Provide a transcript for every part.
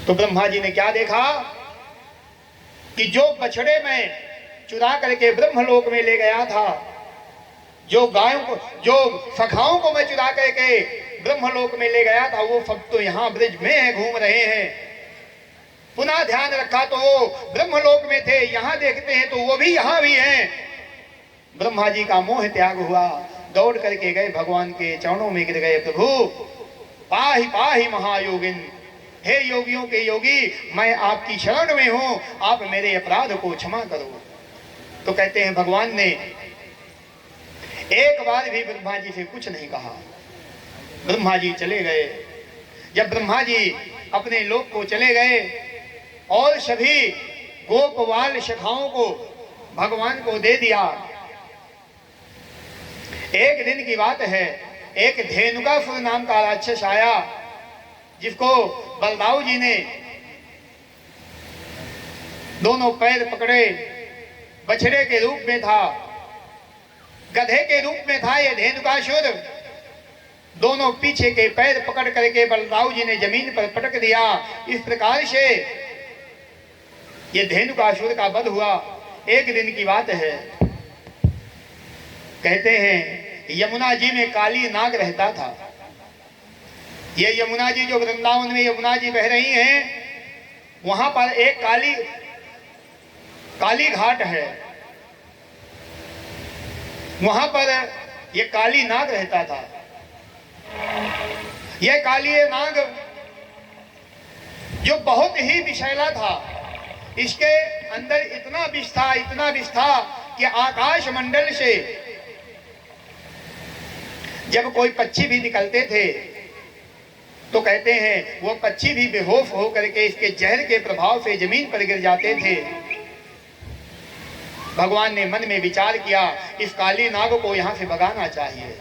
तो ब्रह्मा जी ने क्या देखा कि जो बछड़े में चुरा करके ब्रह्मलोक में ले गया था, जो गायों को, जो सखाओं को मैं चुरा करके ब्रह्मलोक में ले गया था, वो सब तो यहाँ ब्रज में घूम रहे हैं। पुनः ध्यान रखा तो वो ब्रह्मलोक में थे, यहाँ देखते हैं तो वो भी यहाँ भी हैं। ब्रह्मा जी का मोह त्याग हुआ, दौड़ करके गए भगवान के चरणों में गिर गए। प्रभु पाहि पाहि महायोगिन, हे योगियों के योगी, मैं आपकी शरण में हूं, आप मेरे अपराध को क्षमा करो। तो कहते हैं भगवान ने एक बार भी ब्रह्मा जी से कुछ नहीं कहा। ब्रह्मा जी चले गए। जब ब्रह्मा जी अपने लोक को चले गए और सभी गोपवाल सखाओं को भगवान को दे दिया, एक दिन की बात है, एक धेनुकासुर नाम का राक्षस आया, जिसको बलदाऊ जी ने दोनों पैर पकड़े, बछड़े के रूप में था, गधे के रूप में था ये धेनुकासुर। दोनों पीछे के पैर पकड़ करके बलदाऊ जी ने जमीन पर पटक दिया। इस प्रकार से ये धेनुकासुर का वध हुआ। एक दिन की बात है, कहते हैं यमुना जी में काली नाग रहता था। ये यमुना जी जो वृंदावन में यमुना जी बह रही हैं, वहां पर एक काली घाट है, वहां पर ये काली नाग रहता था। यह काली नाग जो बहुत ही विषैला था, इसके अंदर इतना विष था कि आकाश मंडल से जब कोई पक्षी भी निकलते थे तो कहते हैं वो पक्षी भी बेहोश हो करके इसके जहर के प्रभाव से जमीन पर गिर जाते थे। भगवान ने मन में विचार किया, इस काली नाग को यहाँ से भगाना चाहिए।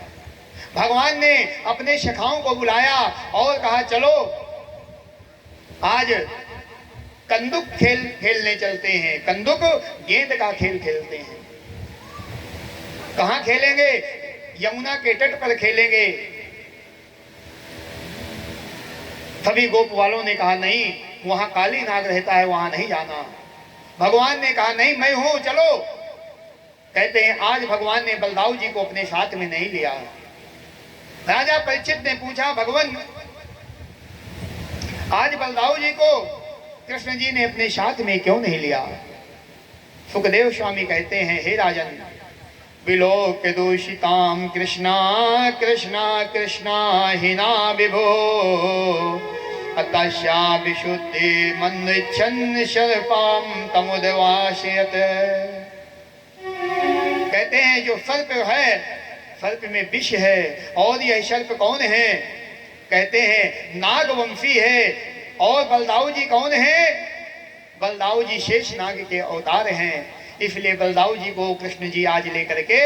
भगवान ने अपने सखाओं को बुलाया और कहा चलो आज कंदुक खेलने चलते हैं। कंदुक गेंद का खेल खेलते हैं। कहाँ खेलेंगे? यमुना के तट पर खेलेंगे। सभी गोप वालों ने कहा नहीं, वहां काली नाग रहता है, वहां नहीं जाना। भगवान ने कहा नहीं, मैं हूं, चलो। कहते हैं आज भगवान ने बलदाऊ जी को अपने साथ में नहीं लिया। राजा परीक्षित ने पूछा, भगवान आज बलदाऊ जी को कृष्ण जी ने अपने साथ में क्यों नहीं लिया? सुखदेव स्वामी कहते हैं, हे राजन, विलोक दूषिताम कृष्णा कृष्णा कृष्णा हिना विभो अतस्या विशुद्धि मन्निच्छन् शर्पाम तमुदवाशयत। कहते हैं जो सर्प है, सर्प में विष है, और यह सर्प कौन है? कहते हैं नागवंशी है। और बलदाऊ जी कौन है? बलदाऊ जी शेष नाग के अवतार हैं। इसलिए बलदाऊ जी को कृष्ण जी आज लेकर के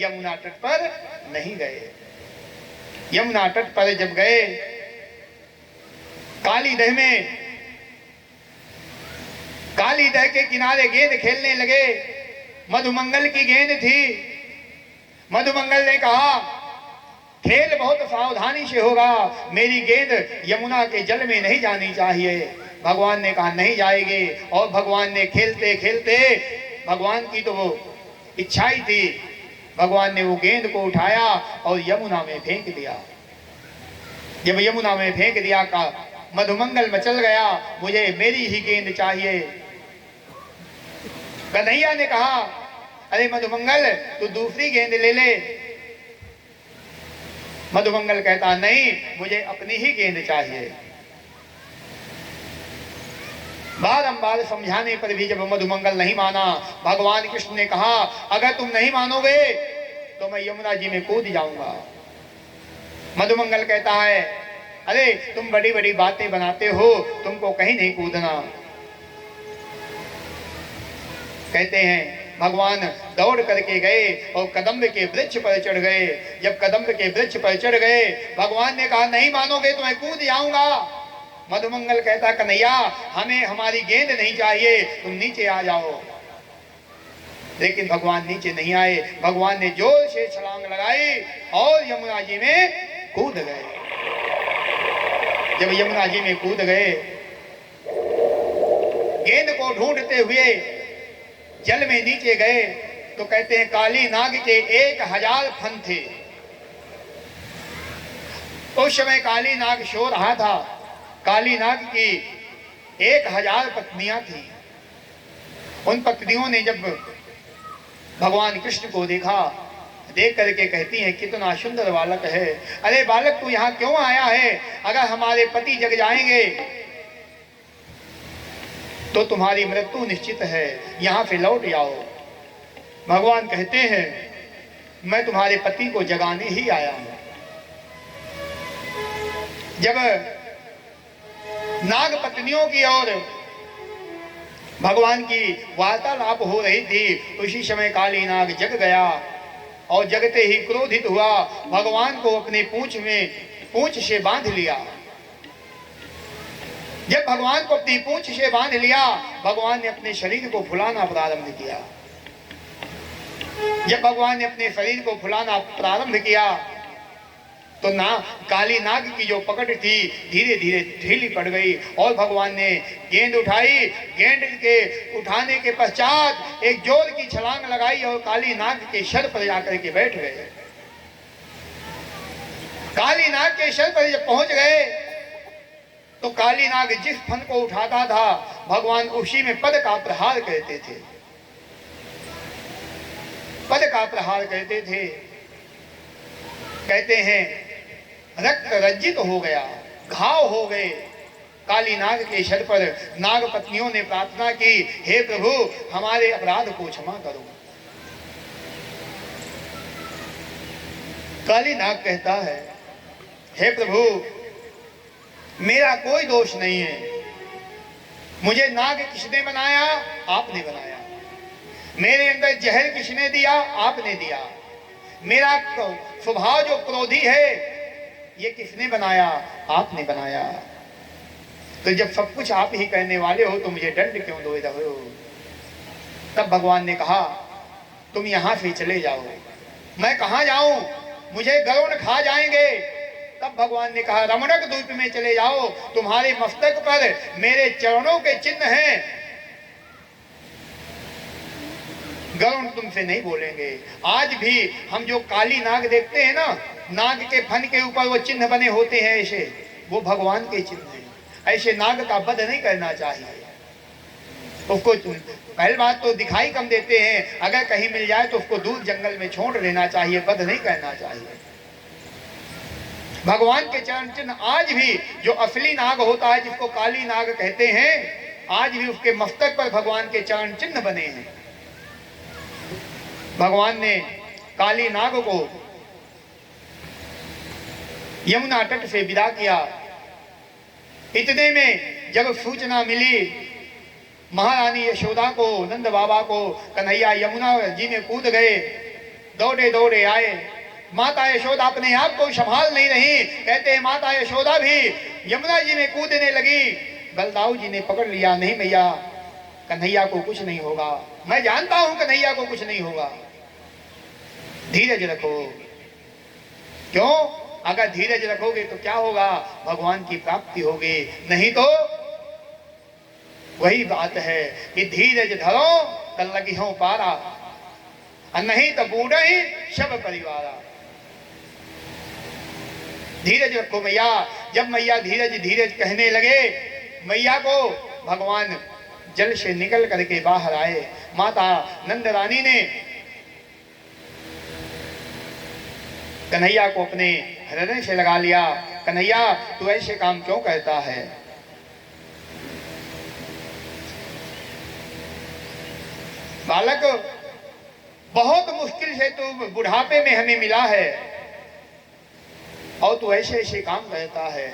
यमुना तट पर नहीं गए। यमुना तट पर जब गए, कालीदह में, कालीदह के किनारे गेंद खेलने लगे। मधुमंगल की गेंद थी। मधुमंगल ने कहा खेल बहुत सावधानी से होगा, मेरी गेंद यमुना के जल में नहीं जानी चाहिए। भगवान ने कहा नहीं जाएगी। और भगवान ने खेलते खेलते, भगवान की तो वो इच्छा ही थी, भगवान ने वो गेंद को उठाया और यमुना में फेंक दिया। जब यमुना में फेंक दिया का मधुमंगल मचल गया, मुझे मेरी ही गेंद चाहिए। कन्हैया ने कहा अरे मधुमंगल तू दूसरी गेंद ले ले। मधुमंगल कहता नहीं, मुझे अपनी ही गेंद चाहिए। बारंबार समझाने पर भी जब मधुमंगल नहीं माना, भगवान कृष्ण ने कहा अगर तुम नहीं मानोगे तो मैं यमुना जी में कूद जाऊंगा। मधुमंगल कहता है अरे तुम बड़ी बड़ी बातें बनाते हो, तुमको कहीं नहीं कूदना। कहते हैं भगवान दौड़ करके गए और कदम्ब के वृक्ष पर चढ़ गए। जब कदम्ब के वृक्ष पर चढ़ गए, भगवान ने कहा नहीं मानोगे तो मैं कूद जाऊंगा। मधुमंगल कहता कन्हैया हमें हमारी गेंद नहीं चाहिए, तुम नीचे आ जाओ। लेकिन भगवान नीचे नहीं आए। भगवान ने जोर से छलांग लगाई और यमुना जी में कूद गए। जब यमुना जी में कूद गए गेंद को ढूंढते हुए जल में नीचे गए तो कहते हैं काली नाग के 1000 फन थे। उस समय काली नाग सो रहा था। काली नाग की 1000 पत्नियां थी। उन पत्नियों ने जब भगवान कृष्ण को देखा, देख करके कहती हैं कितना सुंदर बालक है। अरे बालक तू यहाँ क्यों आया है? अगर हमारे पति जग जाएंगे तो तुम्हारी मृत्यु निश्चित है, यहाँ से लौट जाओ। भगवान कहते हैं मैं तुम्हारे पति को जगाने ही आया हूं। जब नाग पत्नियों की ओर भगवान की वार्तालाप हो रही थी, उसी समय काली नाग जग गया और जगते ही क्रोधित हुआ। भगवान को अपने पूंछ से बांध लिया। जब भगवान को अपनी पूंछ से बांध लिया, भगवान ने अपने शरीर को फुलाना प्रारंभ किया। जब भगवान ने अपने शरीर को फुलाना प्रारंभ किया तो काली नाग की जो पकड़ थी धीरे धीरे ढीली पड़ गई और भगवान ने गेंद उठाई। गेंद के उठाने के पश्चात एक जोर की छलांग लगाई और काली नाग के सर पर जाकर के बैठ गए। काली नाग के सर पर जब पहुंच गए तो काली नाग जिस फन को उठाता था भगवान उसी में पद का प्रहार करते थे। पद का प्रहार करते थे। कहते हैं रक्त रंजित हो गया, घाव हो गए काली नाग के सर पर। नाग पत्नियों ने प्रार्थना की, हे प्रभु हमारे अपराध को क्षमा करो। काली नाग कहता है, हे प्रभु मेरा कोई दोष नहीं है। मुझे नाग किसने बनाया? आपने बनाया। मेरे अंदर जहर किसने दिया? आपने दिया। मेरा स्वभाव जो क्रोधी है ये किसने बनाया? आपने बनाया। तो जब सब कुछ आप ही करने वाले हो तो मुझे दंड क्यों दे रहे हो? तब भगवान ने कहा तुम यहां से चले जाओ। मैं कहां जाऊं? मुझे गरुड़ खा जाएंगे। तब भगवान ने कहा रमणक द्वीप में चले जाओ, तुम्हारे मस्तक पर मेरे चरणों के चिन्ह हैं। गरुड़ तुमसे नहीं बोलेंगे। आज भी हम जो काली नाग देखते हैं ना, नाग के फन के ऊपर वो चिन्ह बने होते हैं ऐसे, वो भगवान के चिन्ह हैं। ऐसे नाग का वध नहीं करना चाहिए। उसको पहली बात तो दिखाई कम देते हैं, अगर कहीं मिल जाए तो उसको दूर जंगल में छोड़ देना चाहिए, वध नहीं करना चाहिए। भगवान के चरण चिन्ह आज भी जो असली नाग होता है जिसको काली नाग कहते हैं, आज भी उसके मस्तक पर भगवान के चरण चिन्ह बने हैं। भगवान ने काली नाग को यमुना तट से विदा किया। इतने में जब सूचना मिली महारानी यशोदा को, नंद बाबा को, कन्हैया यमुना जी में कूद गए, दौड़े दौड़े आए। माता यशोदा अपने आप को संभाल नहीं रही। कहते हैं माता यशोदा भी यमुना जी में कूदने लगी। बलदाऊ जी ने पकड़ लिया, नहीं भैया कन्हैया को कुछ नहीं होगा, मैं जानता हूं कन्हैया को कुछ नहीं होगा, धीरज रखो। क्यों? अगर धीरज रखोगे तो क्या होगा? भगवान की प्राप्ति होगी। नहीं तो वही बात है कि धीरज धरो तल लगी हो पारा, नहीं तो बूढ़ा ही सब परिवारा। धीरज रखो मैया। जब मैया धीरज धीरज कहने लगे, मैया को भगवान जल से निकल करके बाहर आए। माता नंद रानी ने कन्हैया को अपने हृदय से लगा लिया। कन्हैया तू ऐसे काम क्यों करता है? बालक बहुत मुश्किल से तू बुढ़ापे में हमें मिला है और तू ऐसे ऐसे काम करता है।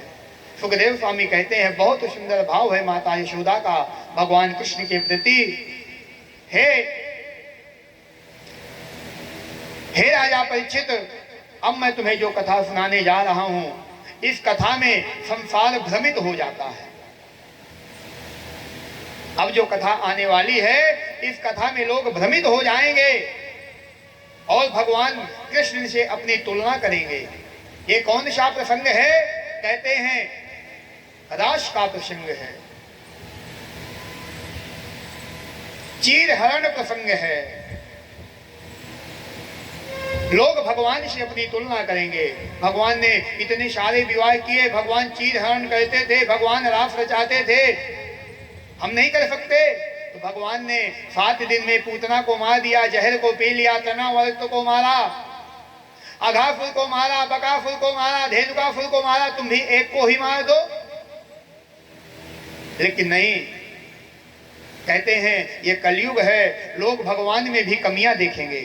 सुखदेव स्वामी कहते हैं बहुत सुंदर भाव है माता यशोदा का भगवान कृष्ण के प्रति। हे राजा परीक्षित, अब मैं तुम्हें जो कथा सुनाने जा रहा हूं, इस कथा में संसार भ्रमित हो जाता है। अब जो कथा आने वाली है, इस कथा में लोग भ्रमित हो जाएंगे और भगवान कृष्ण से अपनी तुलना करेंगे। ये कौन सा प्रसंग है? कहते हैं रास का प्रसंग है। चीर हरण प्रसंग है। लोग भगवान से अपनी तुलना करेंगे। भगवान ने इतने सारे विवाह किए, भगवान चीर हरण करते थे, भगवान रास रचाते थे, हम नहीं कर सकते। तो भगवान ने 7 दिन में पूतना को मार दिया, जहर को पी लिया, तनावर्त को मारा, अघासुर को मारा, बकासुर को मारा, धेनुकासुर को मारा, तुम भी एक को ही मार दो। लेकिन नहीं, कहते हैं ये कलयुग है, लोग भगवान में भी कमियां देखेंगे।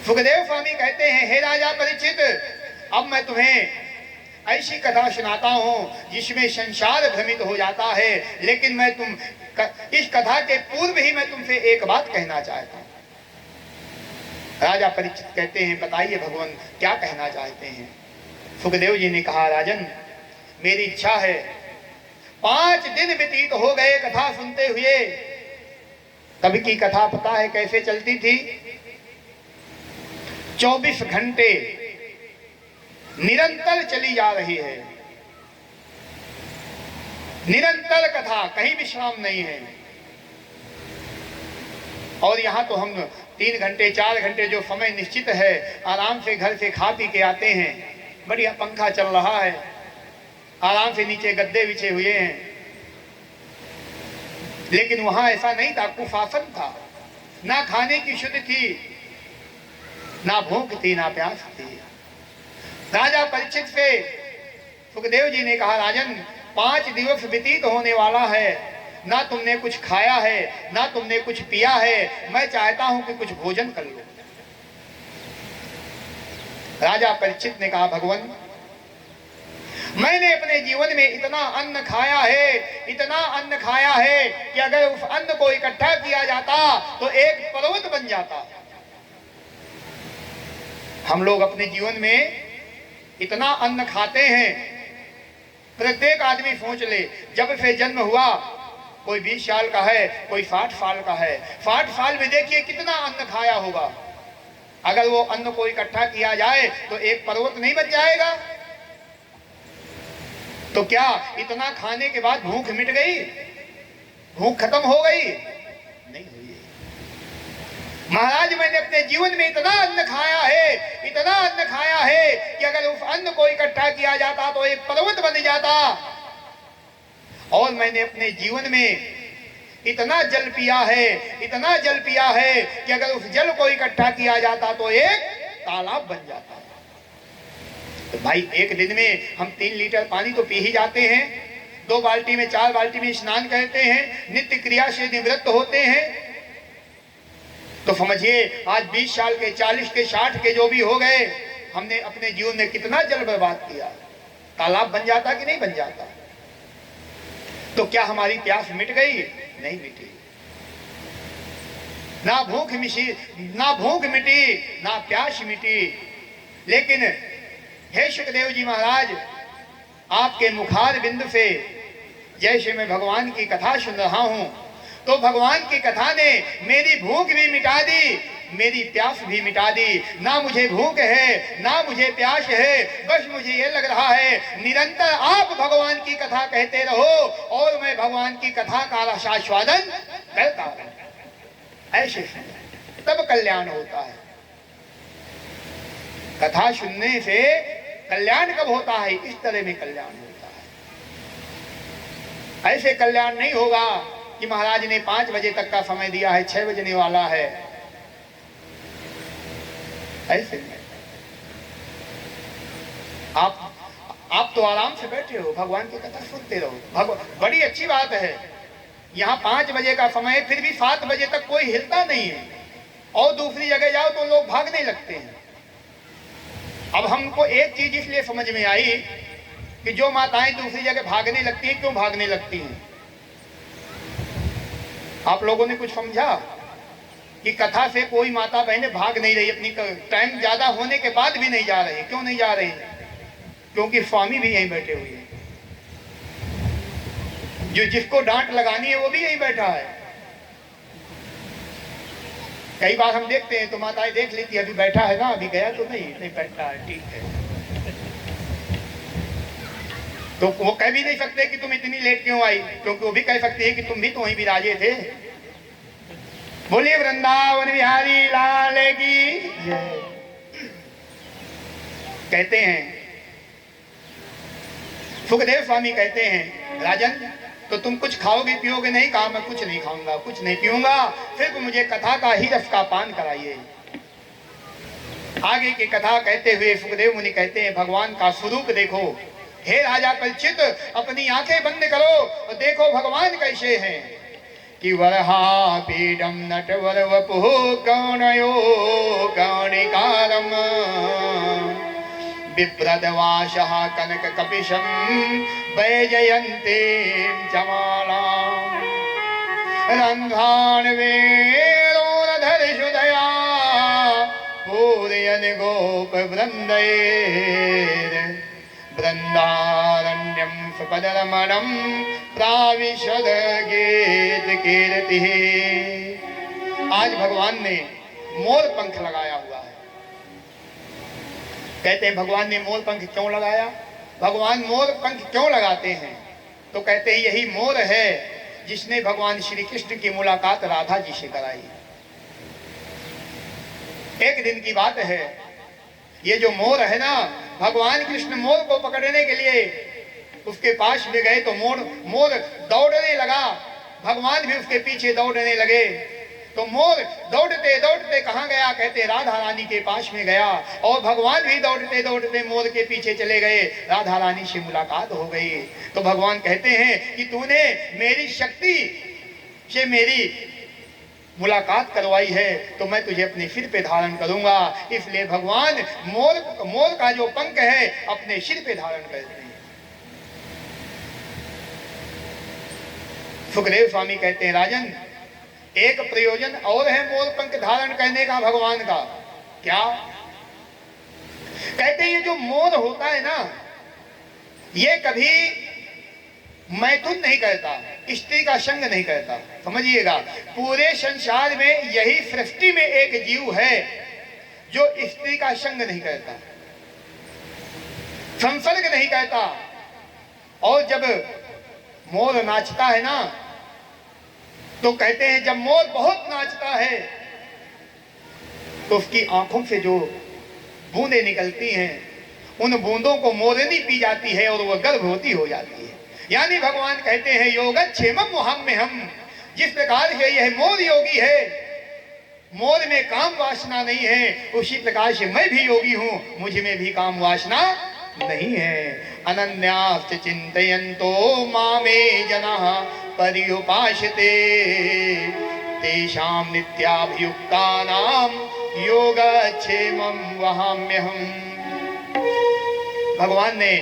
सुखदेव स्वामी कहते हैं, हे राजा परीक्षित, अब मैं तुम्हें ऐसी कथा सुनाता हूं जिसमें संसार भ्रमित हो जाता है, लेकिन मैं इस कथा के पूर्व ही मैं तुमसे एक बात कहना चाहता हूं। राजा परीक्षित कहते हैं, बताइए भगवान क्या कहना चाहते हैं। सुखदेव जी ने कहा, राजन मेरी इच्छा है, 5 दिन व्यतीत हो गए कथा सुनते हुए। तब की कथा पता है कैसे चलती थी? 24 घंटे निरंतर चली जा रही है, निरंतर कथा, कहीं विश्राम नहीं है। और यहां तो हम 3 घंटे 4 घंटे जो समय निश्चित है, आराम से घर से खा पी के आते हैं, बढ़िया पंखा चल रहा है, आराम से नीचे गद्दे बिछे हुए हैं। लेकिन वहां ऐसा नहीं था, कुशासन था, ना खाने की शुद्ध थी, ना भूख थी, ना प्यास थी। राजा परीक्षित से सुखदेव जी ने कहा, राजन 5 दिवस व्यतीत होने वाला है, ना तुमने कुछ खाया है, ना तुमने कुछ पिया है, मैं चाहता हूं कि कुछ भोजन कर लो। राजा परीक्षित ने कहा, भगवान मैंने अपने जीवन में इतना अन्न खाया है, इतना अन्न खाया है कि अगर उस अन्न को इकट्ठा किया जाता तो एक पर्वत बन जाता। हम लोग अपने जीवन में इतना अन्न खाते हैं, प्रत्येक आदमी सोच ले, जब से जन्म हुआ, कोई 20 साल का है, कोई 60 साल का है, 60 साल में देखिए कितना अन्न खाया होगा। अगर वो अन्न को इकट्ठा किया जाए तो एक पर्वत नहीं बन जाएगा? तो क्या इतना खाने के बाद भूख मिट गई? भूख खत्म हो गई? नहीं हुई। महाराज मैंने अपने जीवन में इतना अन्न खाया है, इतना अन्न खाया है कि अगर उस अन्न को इकट्ठा किया जाता तो एक पर्वत बन जाता। और मैंने अपने जीवन में इतना जल पिया है, इतना जल पिया है कि अगर उस जल को इकट्ठा किया जाता तो एक तालाब बन जाता। तो भाई एक दिन में हम 3 लीटर पानी तो पी ही जाते हैं, 2 बाल्टी में 4 बाल्टी में स्नान करते हैं, नित्य क्रिया से निवृत्त होते हैं। तो समझिए आज 20 साल के, 40 के, 60 के जो भी हो गए, हमने अपने जीवन में कितना जल बर्बाद किया। तालाब बन जाता कि नहीं बन जाता? तो क्या हमारी प्यास मिट गई? नहीं मिटी। ना भूख मिटी, ना प्यास मिटी। लेकिन हे सुखदेव जी महाराज, आपके मुखार बिंदु से जैसे मैं भगवान की कथा सुन रहा हूं, तो भगवान की कथा ने मेरी भूख भी मिटा दी, मेरी प्यास भी मिटा दी। ना मुझे भूख है, ना मुझे प्यास है, बस मुझे ये लग रहा है निरंतर आप भगवान की कथा कहते रहो और मैं भगवान की कथा का रसास्वादन करता हूं। ऐसे तब कल्याण होता है। कथा सुनने से कल्याण कब होता है? इस तरह में कल्याण होता है। ऐसे कल्याण नहीं होगा कि महाराज ने 5 बजे तक का समय दिया है, 6 बजने वाला है, ऐसे नहीं। आप तो आराम से बैठे हो, भगवान की कथा सुनते रहो। बड़ी अच्छी बात है। यहाँ 5 बजे का समय, फिर भी 7 बजे तक कोई हिलता नहीं है, और दूसरी जगह जाओ तो लोग भागने लगते हैं। अब हमको एक चीज इसलिए समझ में आई कि जो माताएं दूसरी जगह भागने लगती हैं, क्यों भागने लगती हैं? आप लोगों ने कुछ समझा कि कथा से कोई माता बहनें भाग नहीं रही, अपनी टाइम ज्यादा होने के बाद भी नहीं जा रही। क्यों नहीं जा रही? क्योंकि स्वामी भी यहीं बैठे हुए हैं, जो जिसको डांट लगानी है वो भी यहीं बैठा है। कई बार हम देखते हैं तो माताएं देख लेती है, अभी बैठा है ना, अभी गया तो नहीं बैठा है, ठीक है। तो वो कह भी नहीं सकते कि तुम इतनी लेट क्यों आई, क्योंकि वो भी कह सकती है कि तुम भी तो वहीं विराजे थे, बोलिए वृंदावन बिहारी लाल की जय। कहते हैं सुखदेव स्वामी कहते हैं राजन तो तुम कुछ खाओगे पियोगे नहीं? कहा मैं कुछ नहीं खाऊंगा कुछ नहीं पीऊंगा, सिर्फ मुझे कथा का ही रस का पान कराइए। आगे की कथा कहते हुए सुखदेव मुनि कहते हैं भगवान का स्वरूप देखो। हे राजा परीक्षित अपनी आंखें बंद करो और देखो भगवान कैसे हैं कि वरहा पीडम नटवर वपुः गौणयो गौणिकारम बिभ्रदवाशः कनक कपिशं वैजयन्तीं चमालां रन्ध्रान् वेणोरधरसुधया पूरयन् गोपवृन्दैर् वृन्दारण्यं सुपदरमणं प्राविशद गीतकीर्तिः। आज भगवान ने मोर पंख लगाया हुआ है। कहते हैं भगवान ने मोर पंख क्यों लगाया? भगवान मोर पंख क्यों लगाते हैं? तो कहते हैं यही मोर है जिसने भगवान श्री कृष्ण की मुलाकात राधा जी से कराई। एक दिन की बात है, ये जो मोर है ना, भगवान कृष्ण मोर को पकड़ने के लिए उसके पास में गए तो मोर दौड़ने लगा, भगवान भी उसके पीछे दौड़ने लगे। तो मोर दौड़ते दौड़ते कहाँ गया? कहते राधा रानी के पास में गया और भगवान भी दौड़ते दौड़ते मोर के पीछे चले गए। राधा रानी से मुलाकात हो गई तो भगवान कहते हैं कि तूने मेरी शक्ति से मेरी मुलाकात करवाई है तो मैं तुझे अपने सिर पे धारण करूंगा। इसलिए भगवान मोर का जो पंख है अपने सिर पे धारण करते हैं। सुखदेव स्वामी कहते हैं राजन एक प्रयोजन और है मोर पंख धारण करने का भगवान का। क्या? कहते हैं ये जो मोर होता है ना, ये कभी मैथुन नहीं करता, स्त्री का संग नहीं करता। समझिएगा, पूरे संसार में यही सृष्टि में एक जीव है जो स्त्री का संग नहीं करता, संसर्ग नहीं करता। और जब मोर नाचता है ना तो कहते हैं जब मोर बहुत नाचता है तो उसकी आंखों से जो बूंदें निकलती हैं उन बूंदों को मोरनी पी जाती है और वह गर्भवती हो जाती है। यानी भगवान कहते हैं योगक्षेमम हम, जिस प्रकार से यह मोर योगी है, मोर में काम वासना नहीं है, उसी प्रकार से मैं भी योगी हूं, मुझ में भी काम वासना नहीं है। अनन्याश्च चिन्तयन्तो मामे जनाः पर्युपासते तेषां नित्याभियुक्तानां योगक्षेमं वहाम्यहम्। भगवान ने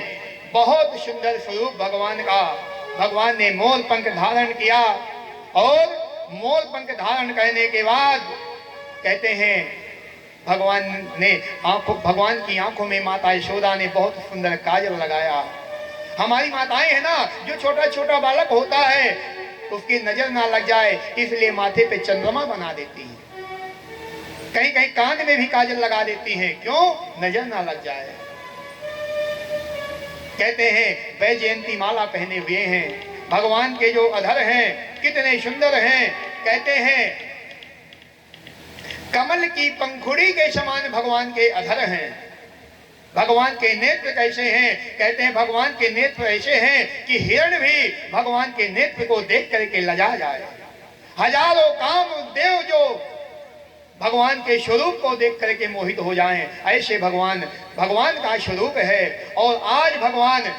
बहुत सुंदर स्वरूप भगवान का, भगवान ने मोर पंख धारण किया और मोर पंख धारण करने के बाद कहते हैं भगवान की आंखों में माता यशोदा ने बहुत सुंदर काजल लगाया। हमारी माताएं है ना, जो छोटा छोटा बालक होता है उसकी नजर ना लग जाए इसलिए माथे पे चंद्रमा बना देती हैं, कहीं कहीं कान में भी काजल लगा देती हैं, क्यों? नजर ना लग जाए। कहते हैं वैजयंती माला पहने हुए हैं, भगवान के जो अधर हैं कितने सुंदर हैं। कहते हैं कमल की पंखुड़ी के समान भगवान के अधर हैं। भगवान के नेत्र कैसे हैं? कहते हैं भगवान के नेत्र ऐसे हैं कि हिरण भी भगवान के नेत्र को देख करके लजा जाए। हजारों काम देव जो भगवान के स्वरूप को देख करके मोहित हो जाएं, ऐसे भगवान का स्वरूप है। और आज भगवान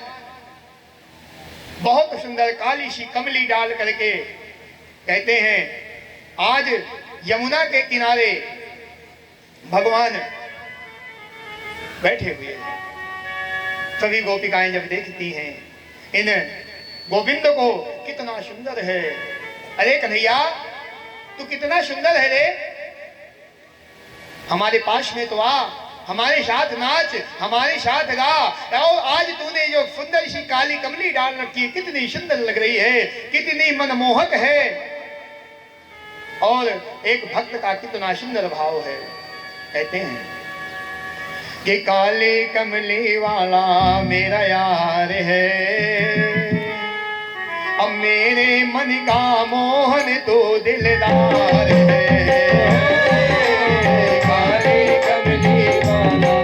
बहुत सुंदर काली सी कमली डाल करके कहते हैं आज यमुना के किनारे भगवान बैठे हुए हैं। सभी गोपिकाएं जब देखती हैं इन गोविंद को, कितना सुंदर है, अरे कन्हैया तू कितना सुंदर है रे, हमारे पास में तो आ, हमारे साथ नाच, हमारे साथ गा। और आज तूने जो सुंदर सी काली कमली डाल रखी है कितनी सुंदर लग रही है, कितनी मनमोहक है, और एक भक्त का कितना सुंदर भाव है। कहते हैं कि काले कमली वाला मेरा यार है अब मेरे मन का मोहन तो दिलदार है। काले कमली वाला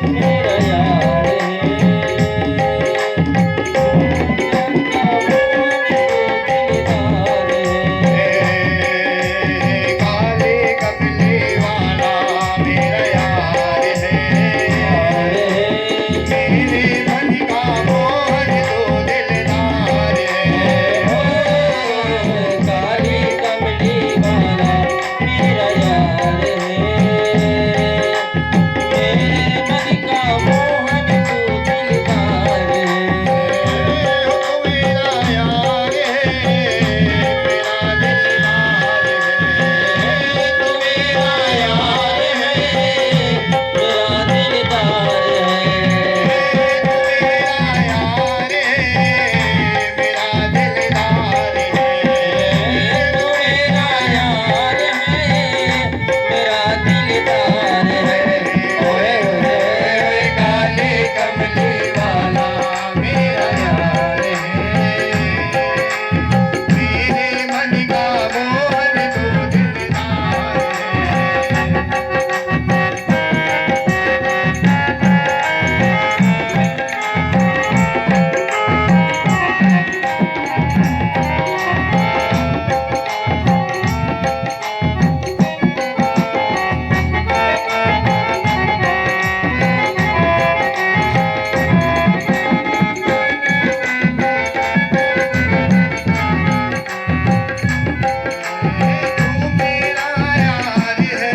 मेरा यार है। काले कमली वाला मेरा यार है। मेरे मन का मोहन तो दिलदार है। काली कमली वाला मेरा यार है। मेरे मन का मोहन तू दिलदार है। मेरा यार है, मेरा दिलदार है। तू मेरा यार है, मेरा दिलदार है। मेरा यार है, मेरा दिलदार है। तू मेरा यार है, मेरा दिलदार है। ओए ओए काले कमली वाला मेरा यार है। मेरे मन का मोहन तो दिलदार है। तू मेरा यार है,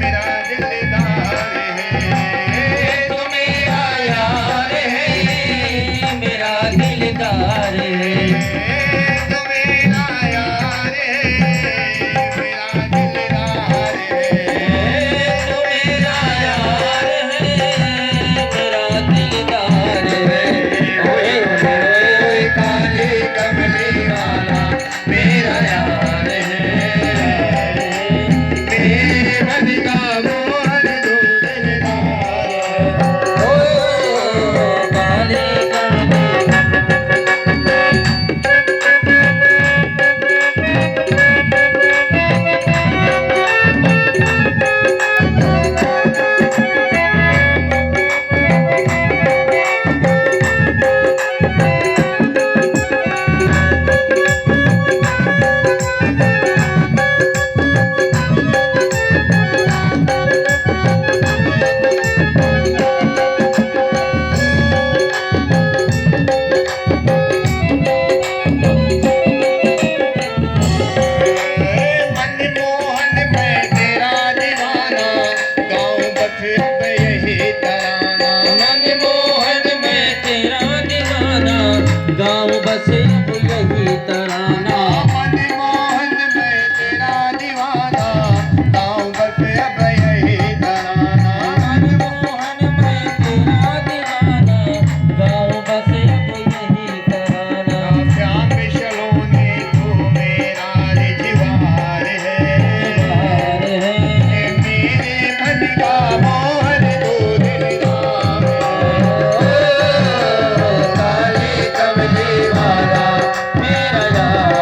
मेरा दिलदार है। तू मेरा यार है, मेरा दिलदार है। तू मेरा यार है, मेरा दिलदार है। तू मेरा यार है, मेरा दिलदार है। ओए ओए काले कमली वाला मेरा यार है। मेरे मन का मोहन तो दिलदार है। ओए काले कमली मनमोहन मैं तेरा दीवाना, गाँव बस अब यही तराना। मनमोहन मैं तेरा दीवाना, गाँव बस अब यही तराना। मनमोहन मैं तेरा दीवाना, गाँव बस अब यही तराना। मनमोहन मैं तेरा दीवाना, गाँव बस अब यही तराना। श्याम सलोनी तू मेरा रिजवार है। यार है मेरे मन का मोहन तो दिलदार है। काली कमली वाला मेरा यार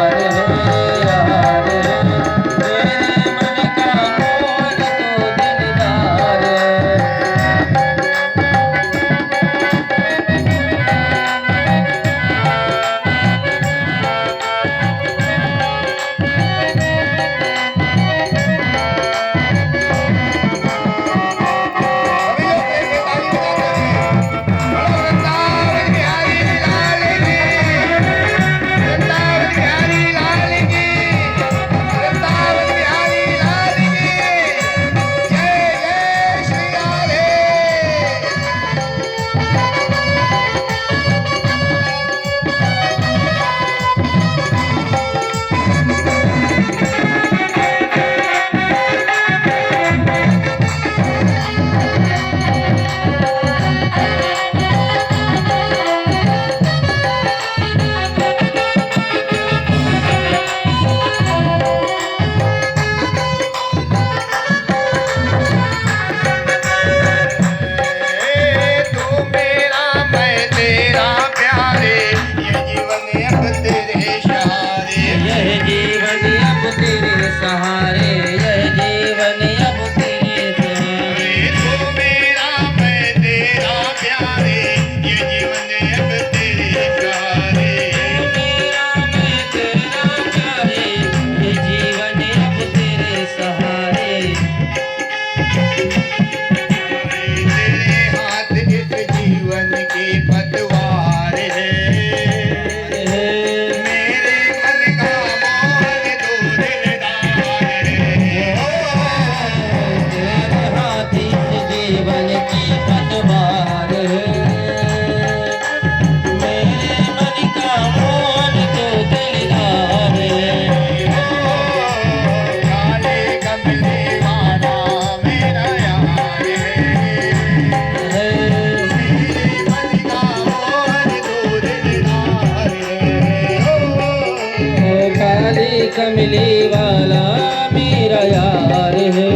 कमली वाला मेरा यार है।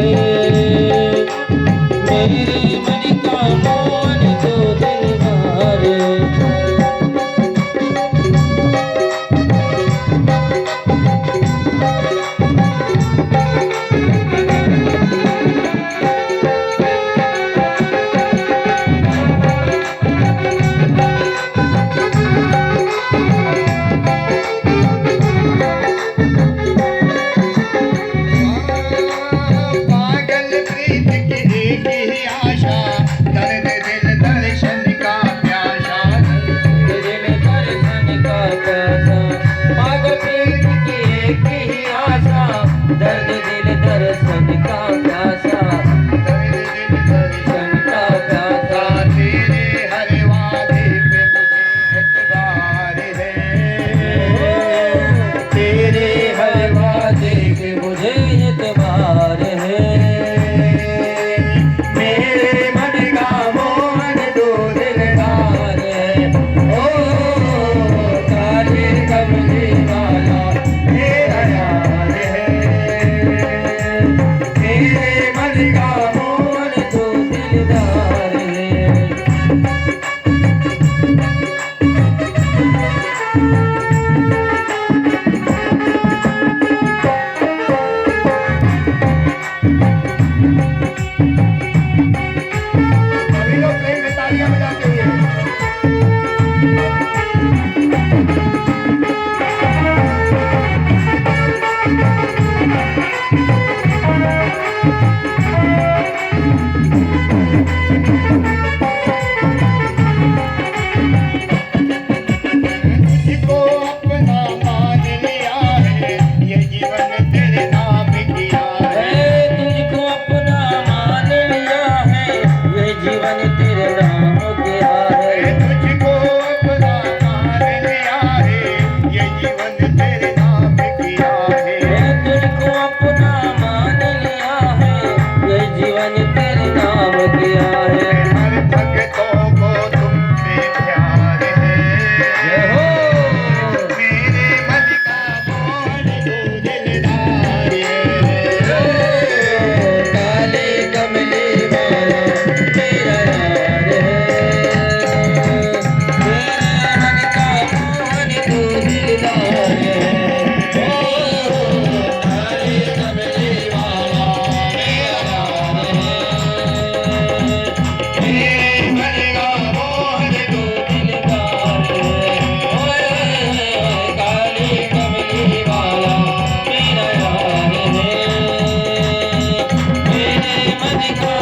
मेरे मन का मोहन तो दिलदार है। पागल प्रीत की एक ही आशा, दर्द दिल दर्शन का प्यासा। दिल दर्शन का प्यासा, पागल प्रीत की एक ही आशा, दर्द दिल दर्शन का प्यासा, दर्द दिल दर्शन दर्शन का प्यासा। तेरे हर वादे पे मुझे एतबार है। तेरे हर वादे पे मुझे एतबार है। मेरे मन का मोहन तो दिलदार है। ओ काले कमले वाला मेरा यार है। मेरे मन का मोहन तो दिलदार है। सभी लोग प्रेम में तालियां बजाते हुए। तुझको अपना मान लिया है, ये जीवन तेरे नाम किया है। तुझको अपना मान लिया है, ये जीवन तेरे नाम किया है। तुझको अपना मान लिया है, ये जीवन तेरे नाम किया है। तुझको अपना मान लिया है, ये जीवन तेरे नाम किया है। हर भक्तों को तुम पे प्यार है। जय हो। मेरे मन का मोहन तो दिलदार है। काले कमले वाला मेरा यार है। मेरे मन का मोहन तो दिलदार है। काले कमले वाला मेरा यार है। मेरे मन का मोहन तो दिलदार है। काले कमले वाला मेरा यार है। मेरे मन का